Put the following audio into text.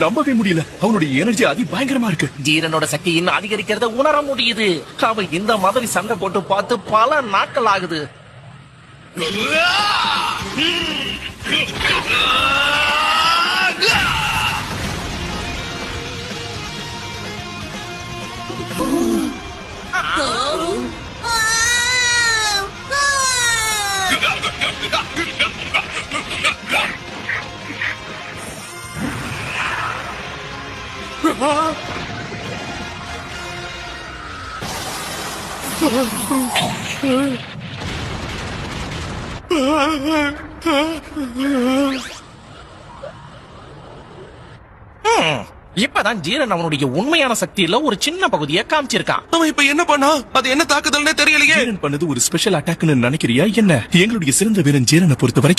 நம்பவே முடியல. அவனுடைய எனர்ஜி அதி பயங்கரமா இருக்கு. ஜீரனோட சக்தி இன்னும் அதிகரிக்கிறத உணர முடியுது. அவன் இந்த மாதிரி சண்டை போட்டு பார்த்து பல நாட்கள் ஆகுது. இப்பதான் ஜீரன் அவனுடைய உண்மையான சக்தியில ஒரு சின்ன பகுதியை காமிச்சிருக்கான். அவன் இப்ப என்ன பண்ணா? அது என்ன தாக்குதல்னே தெரியலையே. ஜீரன் பண்ணது ஒரு ஸ்பெஷல் அட்டாக்னு நினைக்கிறியா என்ன? எங்களுடைய சிறந்த வீரன் ஜீரனை பொறுத்த வரைக்கும்